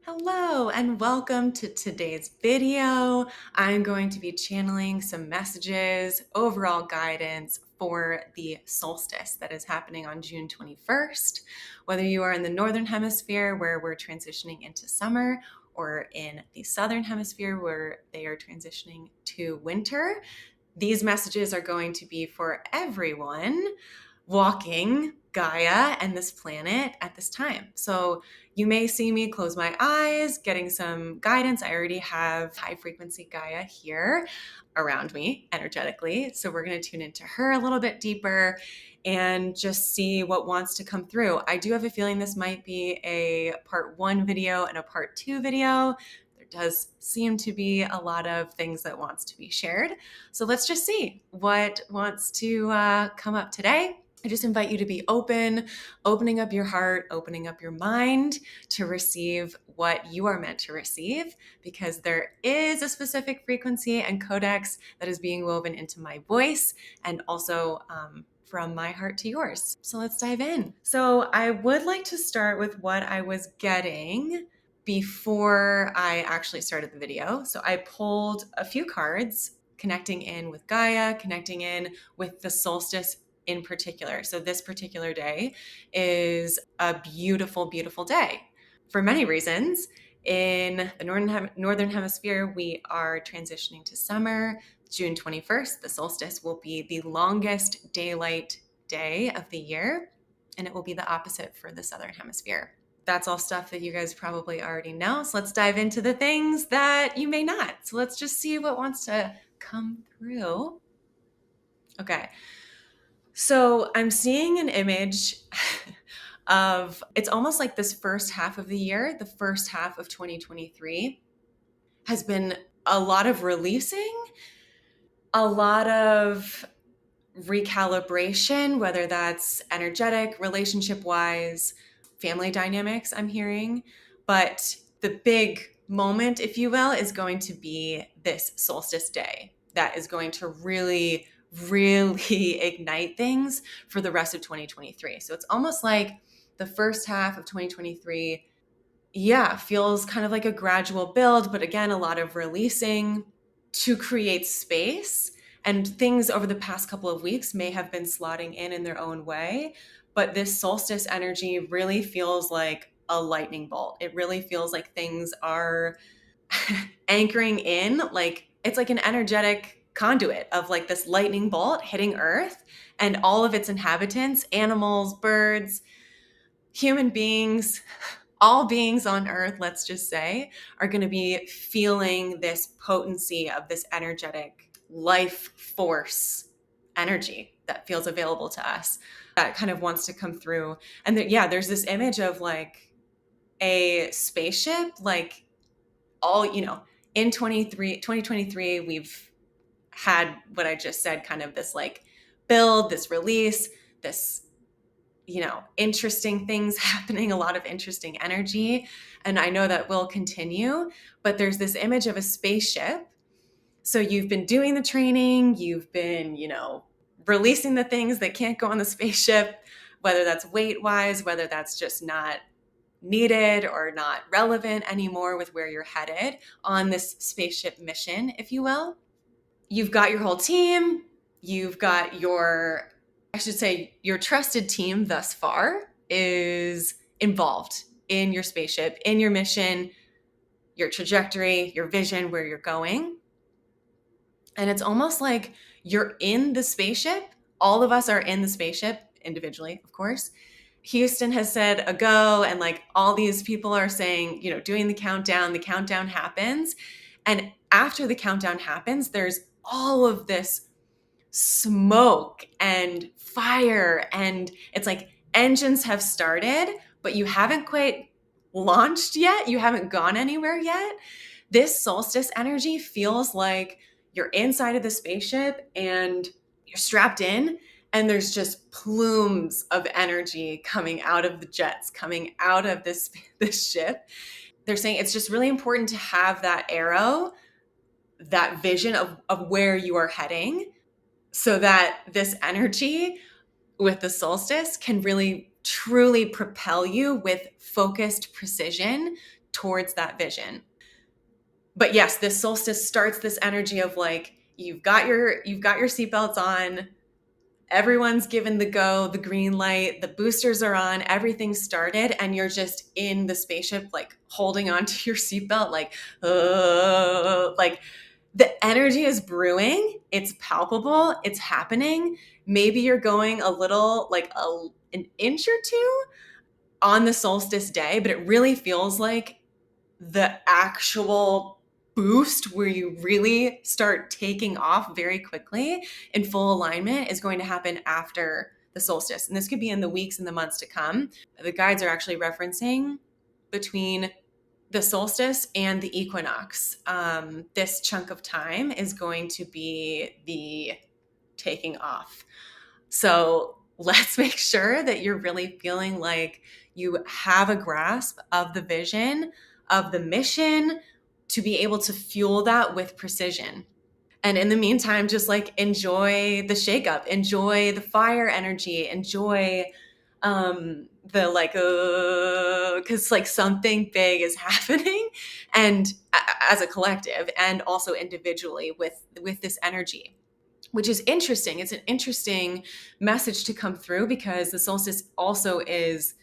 Hello and welcome to today's video. I'm going to be channeling some messages, overall guidance for the solstice that is happening on June 21st. Whether you are in the Northern Hemisphere where we're transitioning into summer or in the Southern Hemisphere where they are transitioning to winter, these messages are going to be for everyone walking Gaia and this planet at this time. So you may see me close my eyes, getting some guidance. I already have high frequency Gaia here around me energetically. So we're going to tune into her a little bit deeper and just see what wants to come through. I do have a feeling this might be a part 1 video and a part 2 video. There does seem to be a lot of things that wants to be shared. So let's just see what wants to come up today. I just invite you to be open, opening up your heart, opening up your mind to receive what you are meant to receive, because there is a specific frequency and codex that is being woven into my voice and also from my heart to yours. So let's dive in. So I would like to start with what I was getting before I actually started the video. So I pulled a few cards connecting in with Gaia, connecting in with the solstice in particular. So this particular day is a beautiful, beautiful day for many reasons. In the Northern Hemisphere, we are transitioning to summer. June 21st, the solstice will be the longest daylight day of the year, and it will be the opposite for the Southern Hemisphere. That's all stuff that you guys probably already know. So let's dive into the things that you may not. So let's just see what wants to come through. Okay. So I'm seeing an image of, it's almost like this first half of the year, the first half of 2023 has been a lot of releasing, a lot of recalibration, whether that's energetic, relationship-wise, family dynamics I'm hearing. But the big moment, if you will, is going to be this solstice day that is going to really ignite things for the rest of 2023. So it's almost like the first half of 2023, feels kind of like a gradual build, but again, a lot of releasing to create space. And things over the past couple of weeks may have been slotting in their own way, but this solstice energy really feels like a lightning bolt. It really feels like things are anchoring in, like it's like an energetic conduit of like this lightning bolt hitting Earth and all of its inhabitants, animals, birds, human beings, all beings on Earth, let's just say, are going to be feeling this potency of this energetic life force energy that feels available to us, that kind of wants to come through. And there's this image of like a spaceship, like all, in 2023, we've had what I just said, kind of this like build, this release, this, interesting things happening, a lot of interesting energy. And I know that will continue, but there's this image of a spaceship. So you've been doing the training, you've been, releasing the things that can't go on the spaceship, whether that's weight wise, whether that's just not needed or not relevant anymore with where you're headed on this spaceship mission, if you will. You've got your whole team, you've got your trusted team thus far is involved in your spaceship, in your mission, your trajectory, your vision, where you're going. And it's almost like you're in the spaceship. All of us are in the spaceship individually, of course. Houston has said a go, and like all these people are saying, doing the countdown happens. And after the countdown happens, there's all of this smoke and fire, and it's like engines have started, but you haven't quite launched yet. You haven't gone anywhere yet. This solstice energy feels like you're inside of the spaceship and you're strapped in, and there's just plumes of energy coming out of the jets, coming out of this ship. They're saying it's just really important to have that arrow, that vision of where you are heading, so that this energy with the solstice can really truly propel you with focused precision towards that vision. But yes, this solstice starts this energy of like, you've got your seatbelts on, everyone's given the go, the green light, the boosters are on, everything's started, and you're just in the spaceship, like holding onto your seatbelt, like the energy is brewing, it's palpable, it's happening. Maybe you're going a little, like an inch or two on the solstice day, but it really feels like the actual boost where you really start taking off very quickly in full alignment is going to happen after the solstice. And this could be in the weeks and the months to come. The guides are actually referencing between the solstice and the equinox. This chunk of time is going to be the taking off. So let's make sure that you're really feeling like you have a grasp of the vision, of the mission, to be able to fuel that with precision. And in the meantime, just like enjoy the shakeup, enjoy the fire energy, enjoy the like, because like something big is happening, and as a collective and also individually with this energy, which is interesting. It's an interesting message to come through because the solstice also is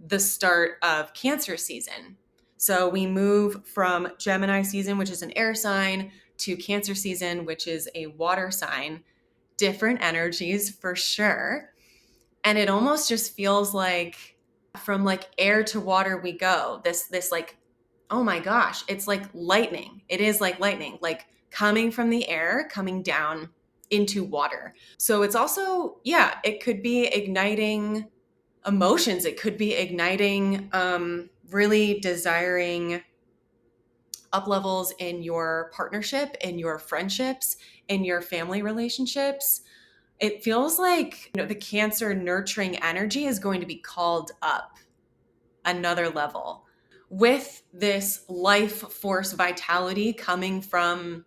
the start of Cancer season. So we move from Gemini season, which is an air sign, to Cancer season, which is a water sign. Different energies for sure. And it almost just feels like from like air to water we go. This like, oh my gosh, it's like lightning. It is like lightning, like coming from the air, coming down into water. So it's also, yeah, it could be igniting emotions. It could be igniting really desiring up levels in your partnership, in your friendships, in your family relationships. It feels like, the Cancer nurturing energy is going to be called up another level with this life force vitality coming from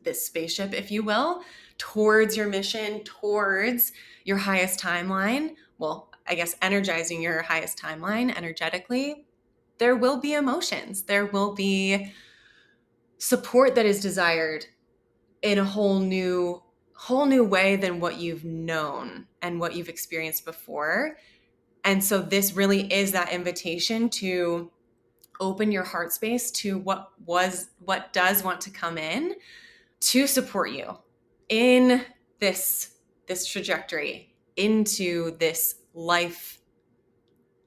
this spaceship, if you will, towards your mission, towards your highest timeline. Well, I guess energizing your highest timeline energetically. There will be emotions. There will be support that is desired in a whole new way than what you've known and what you've experienced before. And so this really is that invitation to open your heart space to what does want to come in to support you in this trajectory into this life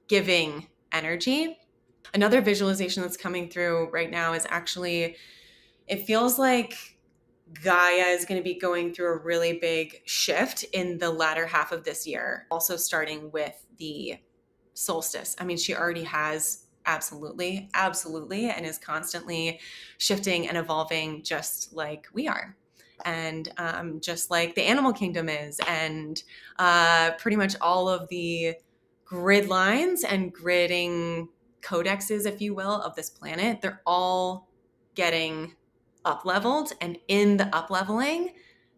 giving energy. Another visualization that's coming through right now is actually, it feels like Gaia is going to be going through a really big shift in the latter half of this year, also starting with the solstice. I mean, she already has absolutely, and is constantly shifting and evolving just like we are. And just like the animal kingdom is, and pretty much all of the grid lines and gridding codexes, if you will, of this planet, they're all getting up leveled. And in the up leveling,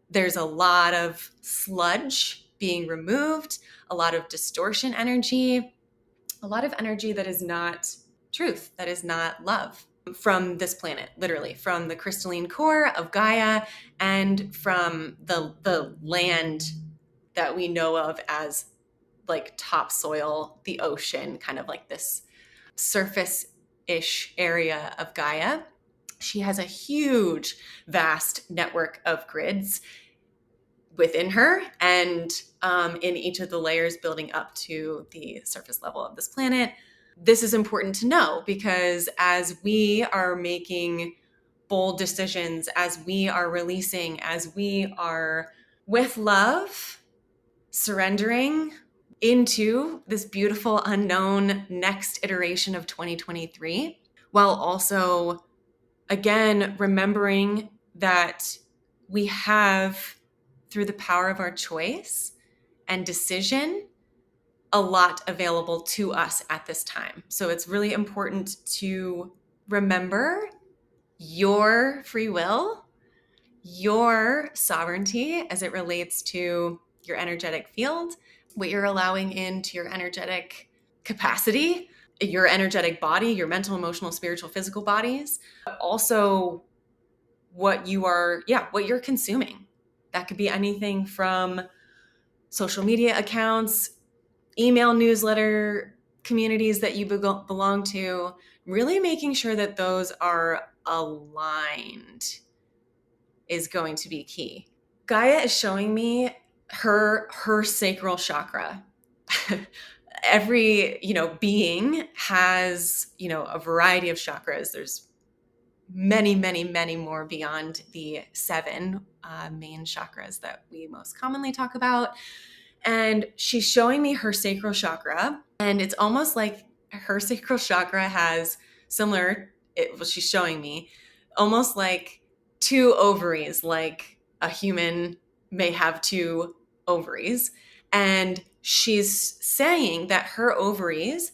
there's a lot of sludge being removed, a lot of distortion energy, a lot of energy that is not truth, that is not love from this planet, literally from the crystalline core of Gaia and from the land that we know of as like topsoil, the ocean, kind of like this surface-ish area of Gaia. She has a huge, vast network of grids within her and in each of the layers building up to the surface level of this planet. This is important to know because as we are making bold decisions, as we are releasing, as we are with love, surrendering into this beautiful unknown next iteration of 2023, while also, again, remembering that we have, through the power of our choice and decision, a lot available to us at this time. So it's really important to remember your free will, your sovereignty as it relates to your energetic field, what you're allowing into your energetic capacity. your energetic body, your mental, emotional, spiritual, physical bodies, but also what you're consuming. That could be anything from social media accounts, email newsletter communities that you belong to, really making sure that those are aligned is going to be key. Gaia is showing me her sacral chakra. Every, being has, a variety of chakras. There's many, many, many more beyond the 7 main chakras that we most commonly talk about. And she's showing me her sacral chakra. And it's almost like her sacral chakra has she's showing me almost like 2 ovaries, like a human may have 2 ovaries. And she's saying that her ovaries,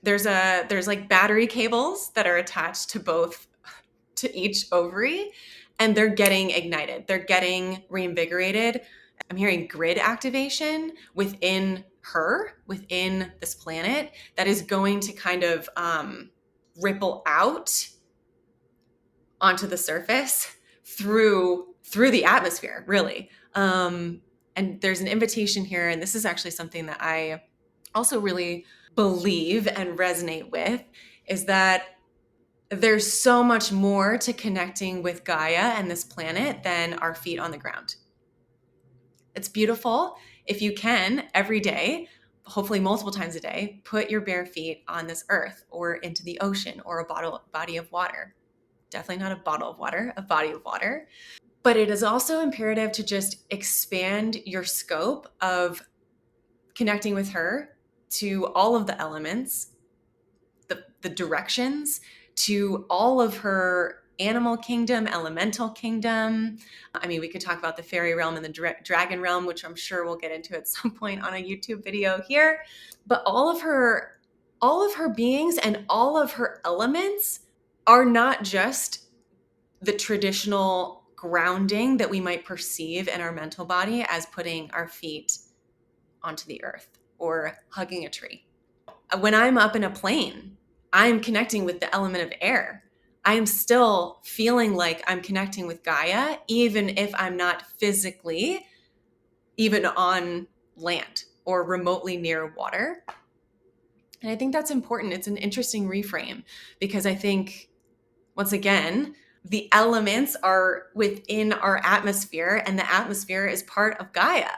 there's like battery cables that are attached to each ovary, and they're getting ignited. They're getting reinvigorated. I'm hearing grid activation within this planet, that is going to kind of ripple out onto the surface through the atmosphere, really. And there's an invitation here, and this is actually something that I also really believe and resonate with, is that there's so much more to connecting with Gaia and this planet than our feet on the ground. It's beautiful if you can, every day, hopefully multiple times a day, put your bare feet on this earth or into the ocean or a body of water. Definitely not a bottle of water, a body of water. But it is also imperative to just expand your scope of connecting with her to all of the elements, the directions, to all of her animal kingdom, elemental kingdom. I mean, we could talk about the fairy realm and the dragon realm, which I'm sure we'll get into at some point on a YouTube video here. But all of her beings and all of her elements are not just the traditional grounding that we might perceive in our mental body as putting our feet onto the earth or hugging a tree. When I'm up in a plane, I'm connecting with the element of air. I'm still feeling like I'm connecting with Gaia, even if I'm not physically even on land or remotely near water. And I think that's important. It's an interesting reframe, because I think, once again, the elements are within our atmosphere, and the atmosphere is part of Gaia.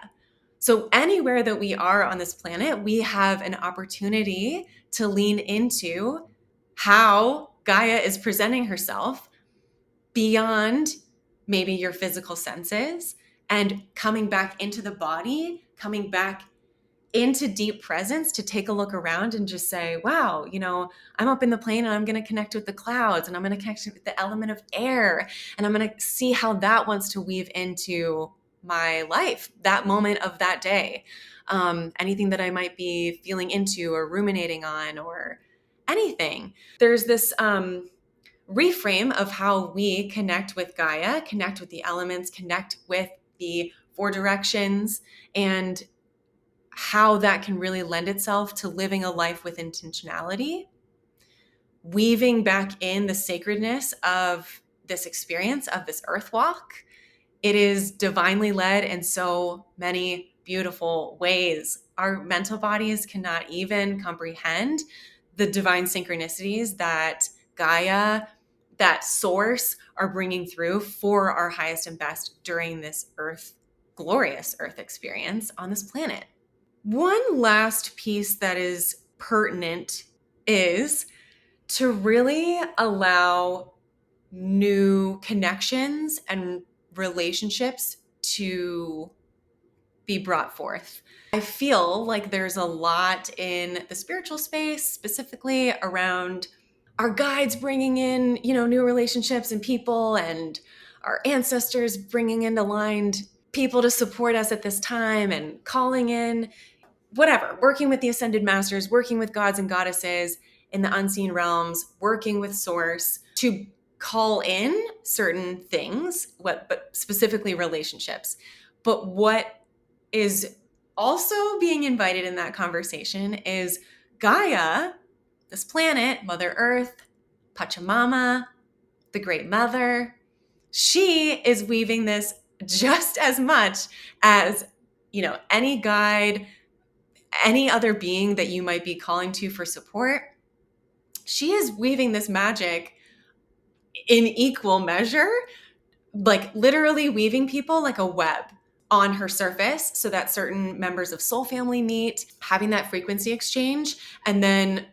So anywhere that we are on this planet, we have an opportunity to lean into how Gaia is presenting herself beyond maybe your physical senses, and coming back into the body, coming back into deep presence to take a look around and just say, wow, I'm up in the plane and I'm going to connect with the clouds, and I'm going to connect with the element of air, and I'm going to see how that wants to weave into my life, that moment of that day. Anything that I might be feeling into or ruminating on or anything. There's this reframe of how we connect with Gaia, connect with the elements, connect with the 4 directions, and how that can really lend itself to living a life with intentionality, weaving back in the sacredness of this experience, of this earth walk. It is divinely led in so many beautiful ways. Our mental bodies cannot even comprehend the divine synchronicities that Gaia, that source, are bringing through for our highest and best during this glorious earth experience on this planet. One last piece that is pertinent is to really allow new connections and relationships to be brought forth. I feel like there's a lot in the spiritual space, specifically around our guides bringing in, new relationships and people, and our ancestors bringing in aligned people to support us at this time, and calling in whatever, working with the ascended masters, working with gods and goddesses in the unseen realms, working with source to call in certain things, but specifically relationships. But what is also being invited in that conversation is Gaia this planet, Mother Earth, Pachamama, the Great Mother, she is weaving this just as much as, any guide, any other being that you might be calling to for support. She is weaving this magic in equal measure, like literally weaving people like a web on her surface so that certain members of soul family meet, having that frequency exchange, and then,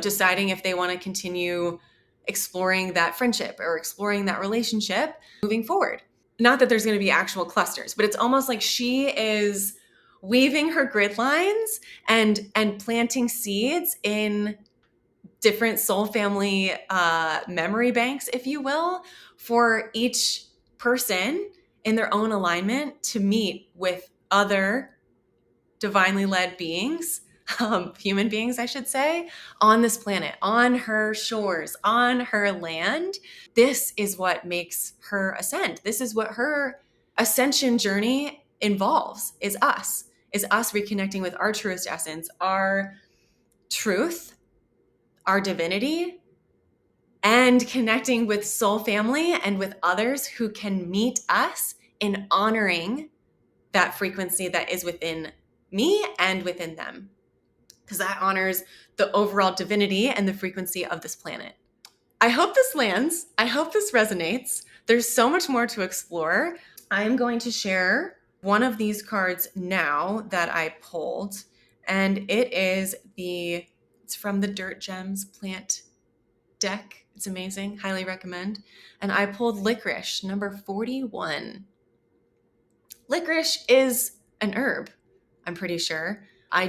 deciding if they want to continue exploring that friendship or exploring that relationship moving forward. Not that there's going to be actual clusters, but it's almost like she is weaving her grid lines and planting seeds in different soul family memory banks, if you will, for each person in their own alignment to meet with other divinely led beings, human beings, I should say, on this planet, on her shores, on her land. This is what makes her ascend. This is what her ascension journey involves, is us reconnecting with our truest essence, our truth, our divinity, and connecting with soul family and with others who can meet us in honoring that frequency that is within me and within them, because that honors the overall divinity and the frequency of this planet. I hope this lands. I hope this resonates. There's so much more to explore. I'm going to share one of these cards now that I pulled, and it's from the Dirt Gems plant deck. It's amazing. Highly recommend. And I pulled licorice, number 41. Licorice is an herb, I'm pretty sure. My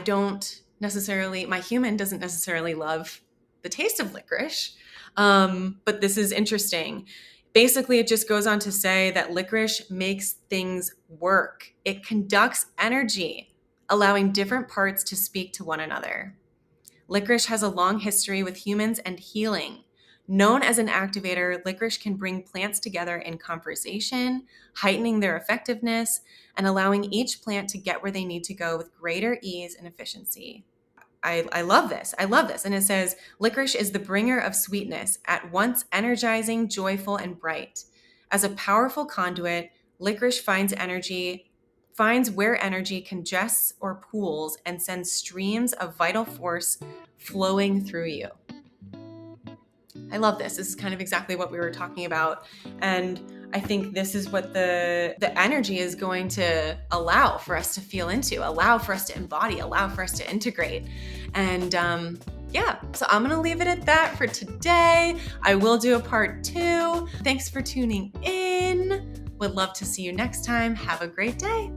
human doesn't necessarily love the taste of licorice, but this is interesting. Basically, it just goes on to say that licorice makes things work. It conducts energy, allowing different parts to speak to one another. Licorice has a long history with humans and healing. Known as an activator, licorice can bring plants together in conversation, heightening their effectiveness, and allowing each plant to get where they need to go with greater ease and efficiency. I love this. And it says, licorice is the bringer of sweetness, at once energizing, joyful, and bright. As a powerful conduit, licorice finds where energy congests or pools and sends streams of vital force flowing through you. I love this. This is kind of exactly what we were talking about. And I think this is what the energy is going to allow for us to feel into, allow for us to embody, allow for us to integrate. And so I'm going to leave it at that for today. I will do a part 2. Thanks for tuning in. Would love to see you next time. Have a great day.